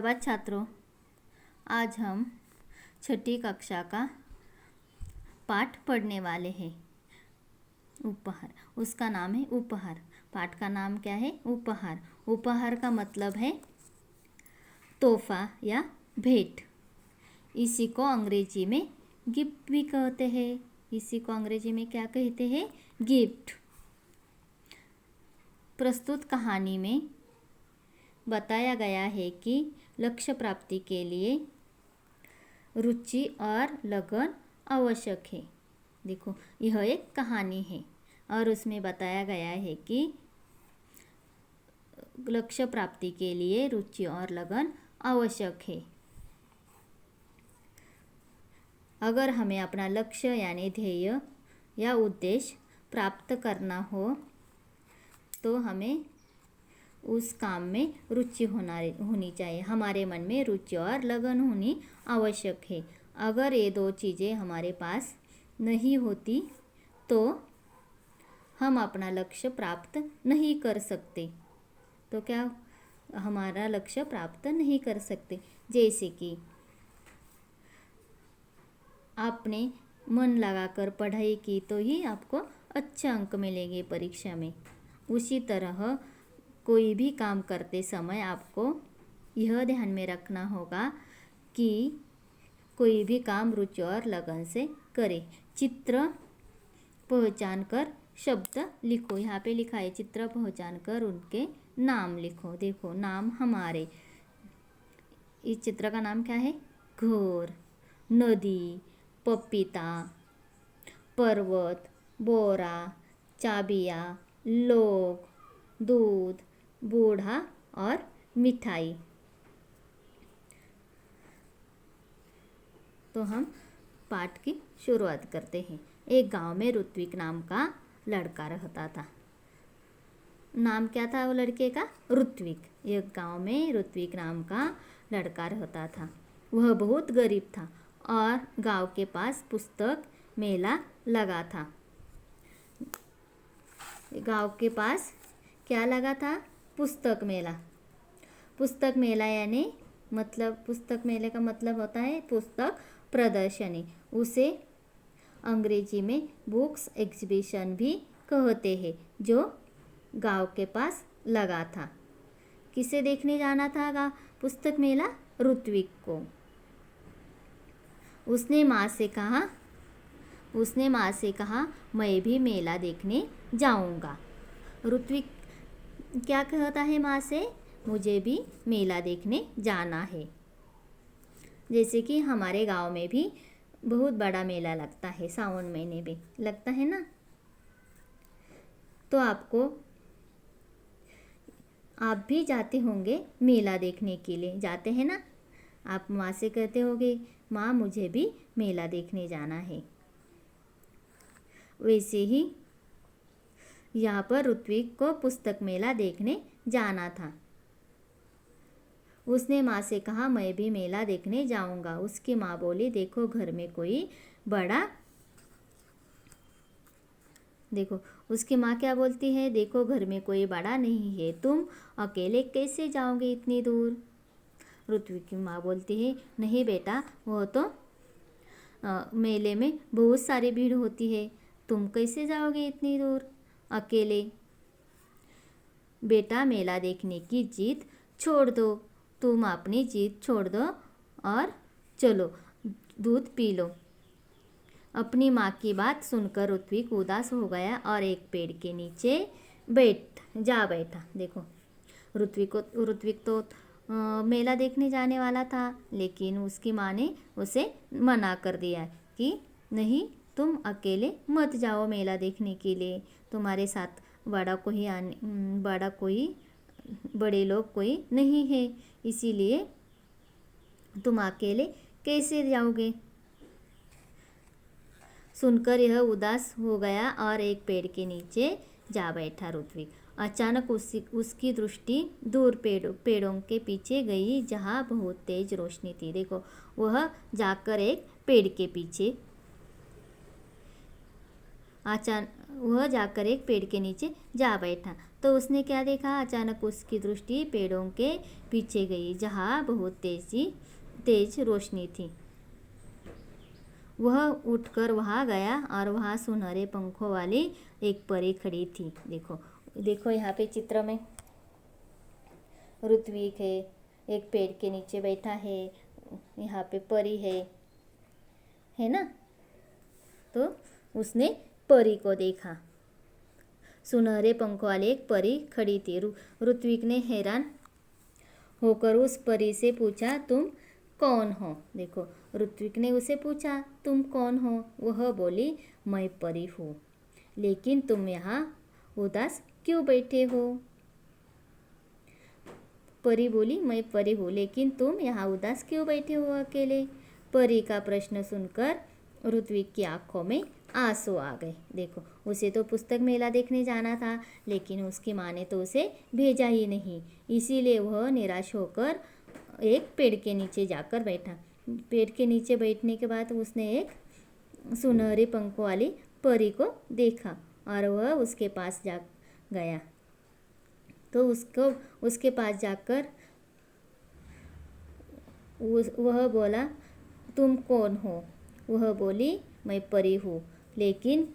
धन्यवाद छात्रों। आज हम छठी कक्षा का पाठ पढ़ने वाले हैं। उपहार, उसका नाम है उपहार। पाठ का नाम क्या है? उपहार। उपहार का मतलब है तोहफा या भेंट। इसी को अंग्रेजी में गिफ्ट भी कहते हैं। इसी को अंग्रेजी में क्या कहते हैं? गिफ्ट। प्रस्तुत कहानी में बताया गया है कि लक्ष्य प्राप्ति के लिए रुचि और लगन आवश्यक है। देखो, यह एक कहानी है और उसमें बताया गया है कि लक्ष्य प्राप्ति के लिए रुचि और लगन आवश्यक है। अगर हमें अपना लक्ष्य यानी ध्येय या उद्देश्य प्राप्त करना हो तो हमें उस काम में रुचि होनी चाहिए। हमारे मन में रुचि और लगन होनी आवश्यक है। अगर ये दो चीज़ें हमारे पास नहीं होती तो हम अपना लक्ष्य प्राप्त नहीं कर सकते। तो क्या हमारा लक्ष्य प्राप्त नहीं कर सकते? जैसे कि आपने मन लगाकर पढ़ाई की तो ही आपको अच्छे अंक मिलेंगे परीक्षा में। उसी तरह कोई भी काम करते समय आपको यह ध्यान में रखना होगा कि कोई भी काम रुचि और लगन से करें। चित्र पहचान कर शब्द लिखो। यहाँ पे लिखा है चित्र पहचान कर उनके नाम लिखो। देखो, नाम हमारे। इस चित्र का नाम क्या है? घर, नदी, पपीता, पर्वत, बोरा, चाबियाँ, लोग, दूध, बूढ़ा और मिठाई। तो हम पाठ की शुरुआत करते हैं। एक गांव में ऋत्विक नाम का लड़का रहता था। नाम क्या था वो लड़के का? ऋत्विक। एक गांव में ऋत्विक नाम का लड़का रहता था। वह बहुत गरीब था और गांव के पास पुस्तक मेला लगा था। गांव के पास क्या लगा था? पुस्तक मेला। पुस्तक मेला यानी पुस्तक मेले का मतलब होता है पुस्तक प्रदर्शनी। उसे अंग्रेजी में बुक्स एग्जीबिशन भी कहते हैं, जो गांव के पास लगा था। किसे देखने जाना था पुस्तक मेला? ऋत्विक को। उसने माँ से कहा मैं भी मेला देखने जाऊंगा। ऋत्विक क्या कहता है माँ से? मुझे भी मेला देखने जाना है। जैसे कि हमारे गांव में भी बहुत बड़ा मेला लगता है, सावन महीने में लगता है ना। तो आप भी जाते होंगे मेला देखने के लिए, जाते हैं ना। आप माँ से कहते होंगे माँ मुझे भी मेला देखने जाना है। वैसे ही यहाँ पर ऋत्विक को पुस्तक मेला देखने जाना था। उसने माँ से कहा मैं भी मेला देखने जाऊंगा। उसकी माँ बोली देखो घर में कोई बड़ा देखो उसकी माँ क्या बोलती है? देखो घर में कोई बड़ा नहीं है, तुम अकेले कैसे जाओगे इतनी दूर? ऋत्विक की माँ बोलती है नहीं बेटा, वो तो मेले में बहुत सारी भीड़ होती है, तुम कैसे जाओगे इतनी दूर अकेले? बेटा मेला देखने की जिद छोड़ दो, तुम अपनी जिद छोड़ दो और चलो दूध पी लो। अपनी माँ की बात सुनकर ऋत्विक उदास हो गया और एक पेड़ के नीचे बैठा। देखो, ऋत्विक तो मेला देखने जाने वाला था, लेकिन उसकी माँ ने उसे मना कर दिया कि नहीं, तुम अकेले मत जाओ मेला देखने के लिए, तुम्हारे साथ बड़े लोग कोई नहीं है, इसीलिए तुम अकेले कैसे जाओगे? सुनकर यह उदास हो गया और एक पेड़ के नीचे जा बैठा ऋत्विक। अचानक उसकी दृष्टि दूर पेड़ों के पीछे गई, जहाँ बहुत तेज रोशनी थी। देखो, वह जाकर एक पेड़ के पीछे वह जाकर एक पेड़ के नीचे जा बैठा। तो उसने क्या देखा, अचानक उसकी दृष्टि पेड़ों के पीछे गई जहाँ बहुत तेज रोशनी थी। वह उठकर वहाँ गया और वहाँ सुनहरे पंखों वाली एक परी खड़ी थी। देखो देखो यहाँ पे चित्र में ऋत्विक है, एक पेड़ के नीचे बैठा है, यहाँ पे परी है ना। तो उसने परी को देखा, सुनहरे पंखों वाली एक परी खड़ी थी। ऋत्विक ने हैरान होकर उस परी से पूछा, तुम कौन हो? देखो ऋत्विक ने उसे पूछा, तुम कौन हो? वह बोली, मैं परी हूँ, लेकिन तुम यहाँ उदास क्यों बैठे हो? परी बोली, मैं परी हूँ, लेकिन तुम यहाँ उदास क्यों बैठे हो अकेले? परी का प्रश्न सुनकर ऋत्विक की आंखों में आंसू आ गए। देखो उसे तो पुस्तक मेला देखने जाना था, लेकिन उसकी माँ ने तो उसे भेजा ही नहीं। इसीलिए वह निराश होकर एक पेड़ के नीचे जाकर बैठा। पेड़ के नीचे बैठने के बाद उसने एक सुनहरे पंखों वाली परी को देखा और वह उसके पास जा गया। तो उसके पास जाकर वह बोला, तुम कौन हो? वह बोली, मैं परी हूँ, लेकिन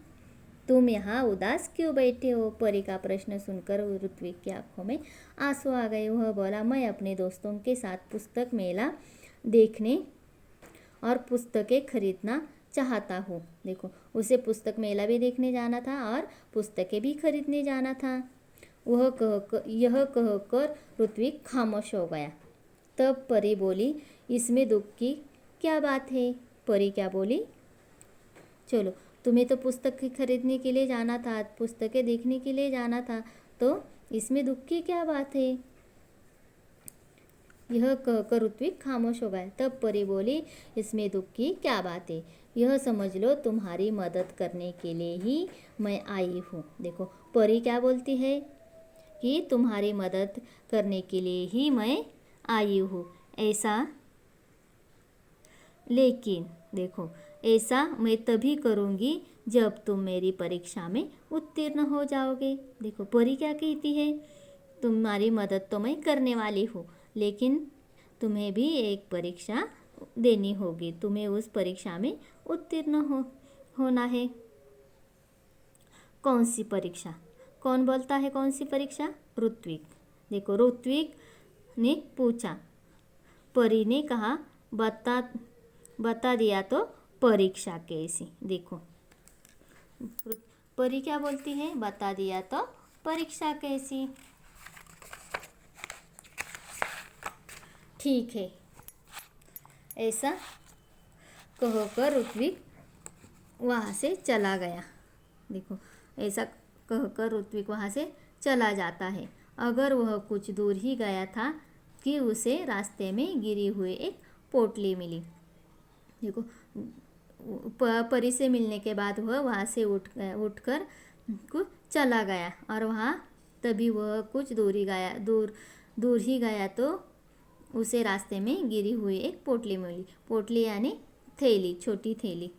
तुम यहाँ उदास क्यों बैठे हो? परी का प्रश्न सुनकर ऋत्विक की आंखों में आंसू आ गए। वह बोला, मैं अपने दोस्तों के साथ पुस्तक मेला देखने और पुस्तकें खरीदना चाहता हूँ। देखो उसे पुस्तक मेला भी देखने जाना था और पुस्तकें भी खरीदने जाना था। यह कहकर ऋत्विक खामोश हो गया। तब परी बोली, इसमें दुख की क्या बात है? परी क्या बोली, चलो तुम्हें तो पुस्तक खरीदने के लिए जाना था, पुस्तकें देखने के लिए जाना था, तो इसमें दुख की क्या बात है? यह कहकर ऋत्विक खामोश हो गया। तब परी बोली, इसमें दुख की क्या बात है? यह समझ लो तुम्हारी मदद करने के लिए ही मैं आई हूँ। देखो परी क्या बोलती है कि तुम्हारी मदद करने के लिए ही मैं आई हूँ, ऐसा, लेकिन देखो ऐसा मैं तभी करूँगी जब तुम मेरी परीक्षा में उत्तीर्ण हो जाओगे। देखो परी क्या कहती है, तुम्हारी मदद तो मैं करने वाली हूँ, लेकिन तुम्हें भी एक परीक्षा देनी होगी, तुम्हें उस परीक्षा में उत्तीर्ण होना है। कौन सी परीक्षा? कौन बोलता है कौन सी परीक्षा? ऋत्विक। देखो ऋत्विक ने पूछा, परी ने कहा, बता दिया तो परीक्षा कैसी? देखो परी क्या बोलती है, बता दिया तो परीक्षा कैसी? ठीक है, ऐसा कहकर ऋत्विक वहाँ से चला गया। देखो ऐसा कहकर ऋत्विक वहाँ से चला जाता है। अगर वह कुछ दूर ही गया था कि उसे रास्ते में गिरी हुई एक पोटली मिली। देखो परी से मिलने के बाद वह वहाँ से उठकर चला गया और वहाँ तभी वह कुछ दूर ही गया तो उसे रास्ते में गिरी हुई एक पोटली मिली। पोटली यानी थैली, छोटी थैली।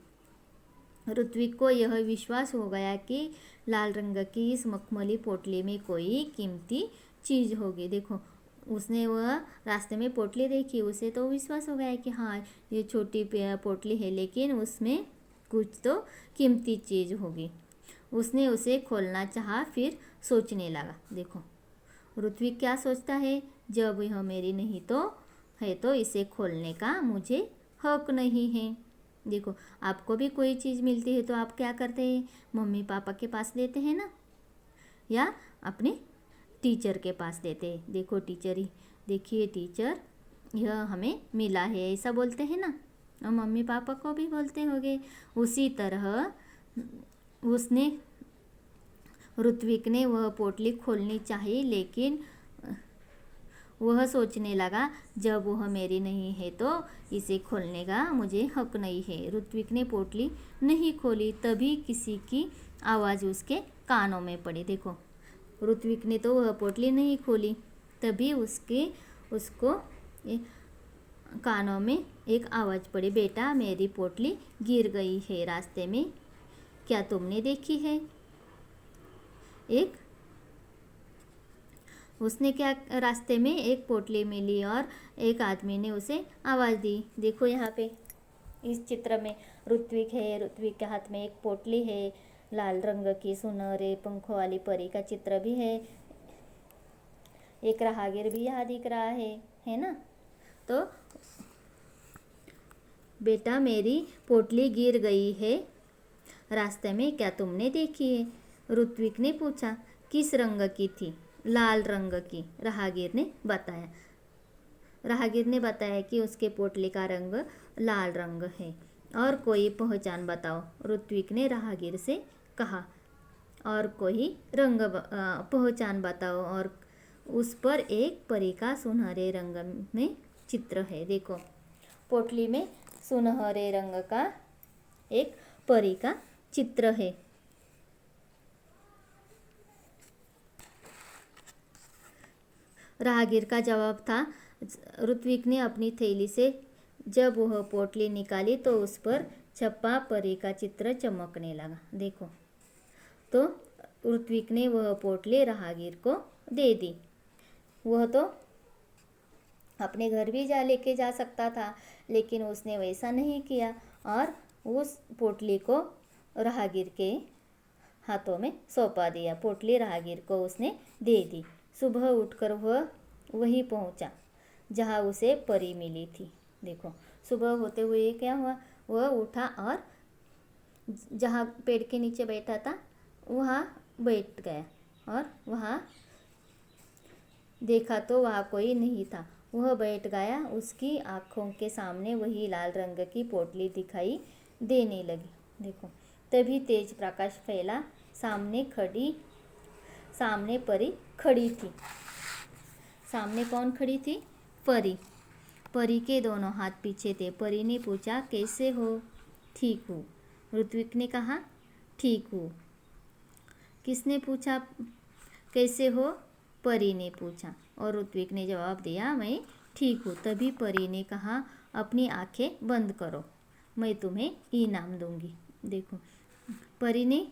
ऋत्विक को यह विश्वास हो गया कि लाल रंग की इस मखमली पोटली में कोई कीमती चीज़ होगी। देखो उसने वह रास्ते में पोटली देखी, उसे तो विश्वास हो गया कि हाँ ये छोटी पोटली है, लेकिन उसमें कुछ तो कीमती चीज़ होगी। उसने उसे खोलना चाहा, फिर सोचने लगा। देखो ऋत्विक क्या सोचता है, जब यह मेरी नहीं तो है तो इसे खोलने का मुझे हक नहीं है। देखो आपको भी कोई चीज़ मिलती है तो आप क्या करते हैं, मम्मी पापा के पास देते हैं ना, या अपने टीचर के पास देते हैं। देखो टीचर ही, देखिए टीचर यह हमें मिला है, ऐसा बोलते हैं ना, और मम्मी पापा को भी बोलते होंगे। उसी तरह ऋत्विक ने वह पोटली खोलनी चाहिए, लेकिन वह सोचने लगा जब वह मेरी नहीं है तो इसे खोलने का मुझे हक नहीं है। ऋत्विक ने पोटली नहीं खोली, तभी किसी की आवाज़ उसके कानों में पड़ी। देखो ऋत्विक ने तो वह पोटली नहीं खोली, तभी उसको कानों में एक आवाज़ पड़ी, बेटा मेरी पोटली गिर गई है रास्ते में, क्या तुमने देखी है? एक उसने क्या, रास्ते में एक पोटली मिली और एक आदमी ने उसे आवाज़ दी। देखो यहाँ पे इस चित्र में ऋत्विक है, ऋत्विक के हाथ में एक पोटली है, लाल रंग की सुनहरे पंखों वाली परी का चित्र भी है, एक राहगीर भी यहाँ दिख रहा है ना। तो बेटा मेरी पोटली गिर गई है रास्ते में, क्या तुमने देखी है? ऋत्विक ने पूछा। किस रंग की थी? लाल रंग की, राहगीर ने बताया कि उसके पोटली का रंग लाल रंग है। और कोई पहचान बताओ, ऋत्विक ने राहगीर से कहा। और कोई रंग पहचान बताओ। और उस पर एक परी का सुनहरे रंग में चित्र है। देखो पोटली में सुनहरे रंग का एक परी का चित्र है। राहगीर का जवाब था। ऋत्विक ने अपनी थैली से जब वह पोटली निकाली तो उस पर छपा परी का चित्र चमकने लगा। देखो तो ऋत्विक ने वह पोटली राहगीर को दे दी। वह तो अपने घर भी लेके जा सकता था, लेकिन उसने वैसा नहीं किया और उस पोटली को राहगीर के हाथों में सौंपा दिया। पोटली राहगीर को उसने दे दी। सुबह उठकर वह वहीं पहुंचा जहां उसे परी मिली थी। देखो सुबह होते हुए क्या हुआ, वह उठा और जहां पेड़ के नीचे बैठा था वहां बैठ गया और वहां देखा तो वहां कोई नहीं था। वह बैठ गया, उसकी आँखों के सामने वही लाल रंग की पोटली दिखाई देने लगी। देखो तभी तेज प्रकाश फैला, सामने परी खड़ी थी। सामने कौन खड़ी थी? परी। परी के दोनों हाथ पीछे थे। परी ने पूछा, कैसे हो? ठीक हूँ। ऋत्विक ने कहा, ठीक हूँ। किसने पूछा कैसे हो? परी ने पूछा और ऋत्विक ने जवाब दिया, मैं ठीक हूँ। तभी परी ने कहा, अपनी आंखें बंद करो, मैं तुम्हें इनाम दूंगी। देखो परी ने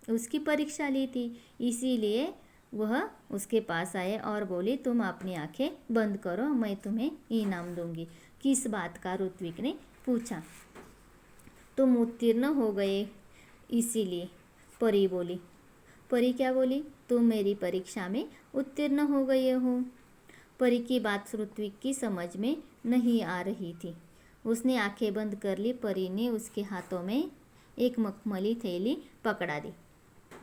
उसकी परीक्षा ली थी, इसीलिए वह उसके पास आए और बोली, तुम अपनी आंखें बंद करो, मैं तुम्हें इनाम दूंगी। किस बात का? ऋत्विक ने पूछा। तुम उत्तीर्ण हो गए इसीलिए, परी बोली। परी क्या बोली? तुम मेरी परीक्षा में उत्तीर्ण हो गए हो। परी की बात ऋत्विक की समझ में नहीं आ रही थी। उसने आंखें बंद कर ली। परी ने उसके हाथों में एक मखमली थैली पकड़ा दी।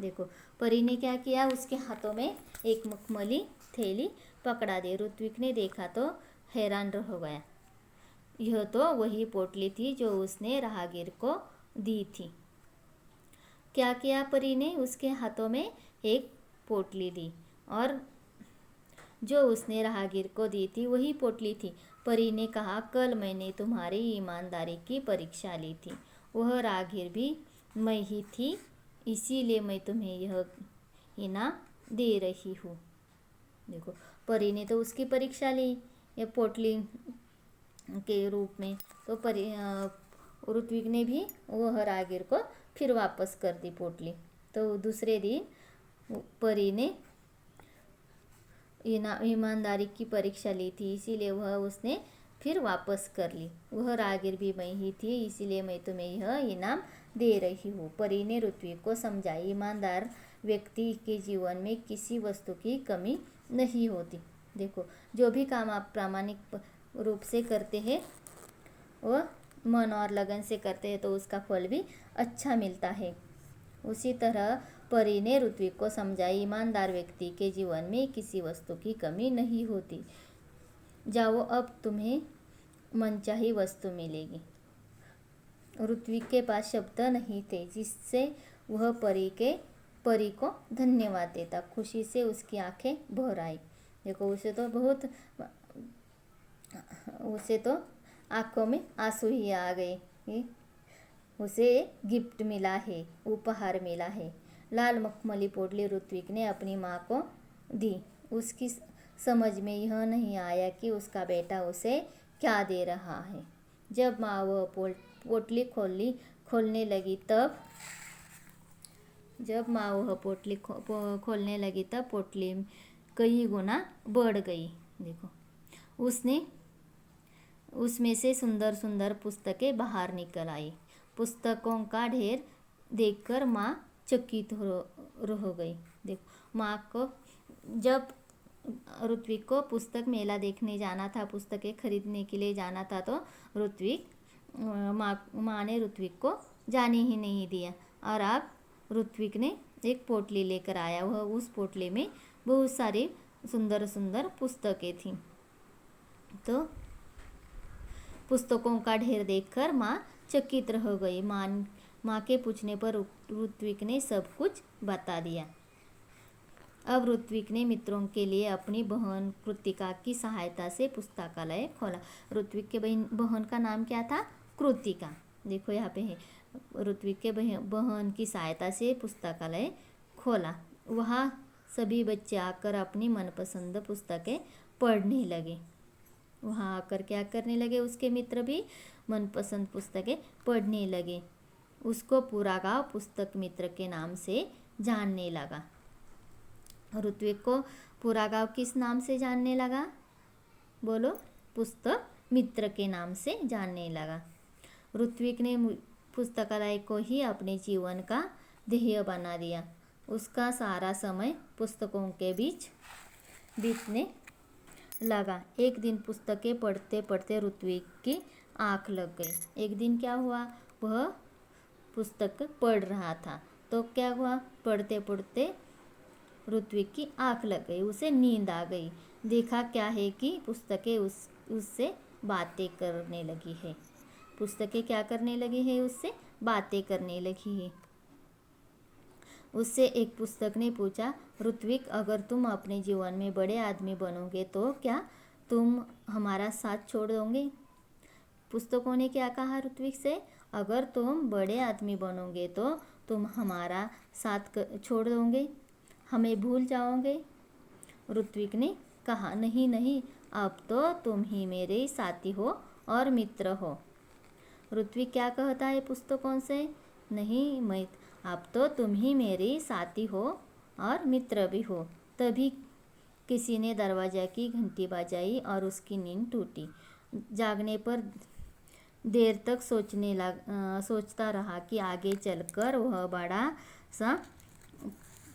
देखो परी ने क्या किया, उसके हाथों में एक मखमली थैली पकड़ा दी। ऋत्विक ने देखा तो हैरान रह गया। यह तो वही पोटली थी जो उसने राहगीर को दी थी। क्या किया परी ने? उसके हाथों में एक पोटली दी और जो उसने राहगीर को दी थी वही पोटली थी। परी ने कहा, कल मैंने तुम्हारी ईमानदारी की परीक्षा ली थी। वह राहगीर भी मैं ही थी, इसीलिए मैं तुम्हें यह इनाम दे रही हूँ। देखो परी ने तो उसकी परीक्षा ली ये पोटली के रूप में, तो ऋत्विक ने भी वह राहगीर को फिर वापस कर दी पोटली। तो दूसरे दिन परी ने ईमानदारी की परीक्षा ली थी, इसीलिए वह उसने फिर वापस कर ली। वह राहगीर भी मैं ही थी, इसीलिए मैं तुम्हें यह इनाम दे रही हूँ। परी ने ऋत्विक को समझाई, ईमानदार व्यक्ति के जीवन में किसी वस्तु की कमी नहीं होती। देखो जो भी काम आप प्रामाणिक रूप से करते हैं, वह मन और लगन से करते हैं, तो उसका फल भी अच्छा मिलता है। उसी तरह परी ने ऋत्विक को समझाई, ईमानदार व्यक्ति के जीवन में किसी वस्तु की कमी नहीं होती। जाओ, अब तुम्हें मनचाही वस्तु मिलेगी। ऋत्विक के पास शब्द नहीं थे जिससे वह परी को धन्यवाद देता। खुशी से उसकी आंखें भर आई। देखो उसे तो आंखों में आंसू ही आ गए। उसे गिफ्ट मिला है, उपहार मिला है। लाल मखमली पोटली ऋत्विक ने अपनी माँ को दी। उसकी समझ में यह नहीं आया कि उसका बेटा उसे क्या दे रहा है। जब माँ वह पोटली खोलने लगी तब जब माँ वह पोटली खोलने लगी तब पोटली कई गुना बढ़ गई। देखो उसमें से सुंदर सुंदर पुस्तकें बाहर निकल आई। पुस्तकों का ढेर देखकर माँ चकित रह गई। देखो माँ को जब ऋत्विक को पुस्तक मेला देखने जाना था, पुस्तकें खरीदने के लिए जाना था, तो माँ ने ऋत्विक को जाने ही नहीं दिया। और अब ऋत्विक ने एक पोटली लेकर आया। वह उस पोटली में बहुत सारी सुंदर सुंदर पुस्तकें थीं। तो पुस्तकों का ढेर देखकर माँ चकित रह गई। माँ के पूछने पर ऋत्विक ने सब कुछ बता दिया। अब ऋत्विक ने मित्रों के लिए अपनी बहन कृतिका की सहायता से पुस्तकालय खोला। ऋत्विक के बहन का नाम क्या था? कृतिका। देखो यहाँ पे है, ऋत्विक के बहन की सहायता से पुस्तकालय खोला। वहाँ सभी बच्चे आकर अपनी मनपसंद पुस्तकें पढ़ने लगे। वहाँ आकर क्या करने लगे? उसके मित्र भी मनपसंद पुस्तकें पढ़ने लगे। उसको पूरा गांव पुस्तक मित्र के नाम से जानने लगा। ऋत्विक को पूरा गांव किस नाम से जानने लगा? बोलो। पुस्तक मित्र के नाम से जानने लगा। ऋत्विक ने पुस्तकालय को ही अपने जीवन का ध्येय बना दिया। उसका सारा समय पुस्तकों के बीच बीतने लगा। एक दिन पुस्तकें पढ़ते पढ़ते ऋत्विक की आँख लग गई। एक दिन क्या हुआ? वह पुस्तक पढ़ रहा था तो क्या हुआ? पढ़ते पढ़ते ऋत्विक की आँख लग गई, उसे नींद आ गई। देखा क्या है कि पुस्तकें उससे बातें करने लगी है। पुस्तकें क्या करने लगी है? उससे बातें करने लगी है। उससे एक पुस्तक ने पूछा, ऋत्विक, अगर तुम अपने जीवन में बड़े आदमी बनोगे तो क्या तुम हमारा साथ छोड़ दोगे? पुस्तकों ने क्या कहा ऋत्विक से? अगर तुम बड़े आदमी बनोगे तो तुम हमारा साथ छोड़ दोगे, हमें भूल जाओगे? ऋत्विक ने कहा, नहीं नहीं, अब तो तुम ही मेरे साथी हो और मित्र हो। ऋत्विक क्या कहता है पुस्तकों से? नहीं, मैं अब तो तुम ही मेरे साथी हो और मित्र भी हो। तभी किसी ने दरवाजा की घंटी बजाई और उसकी नींद टूटी। जागने पर देर तक सोचता रहा कि आगे चलकर वह बड़ा सा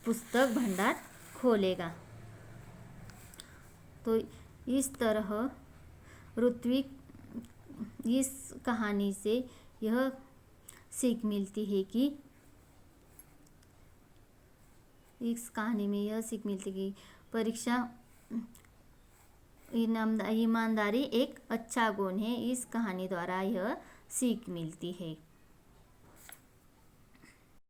पुस्तक भंडार खोलेगा। तो इस तरह ऋत्विक, इस कहानी से यह सीख मिलती है कि परीक्षा ईमानदारी एक अच्छा गुण है। इस कहानी द्वारा यह सीख मिलती है।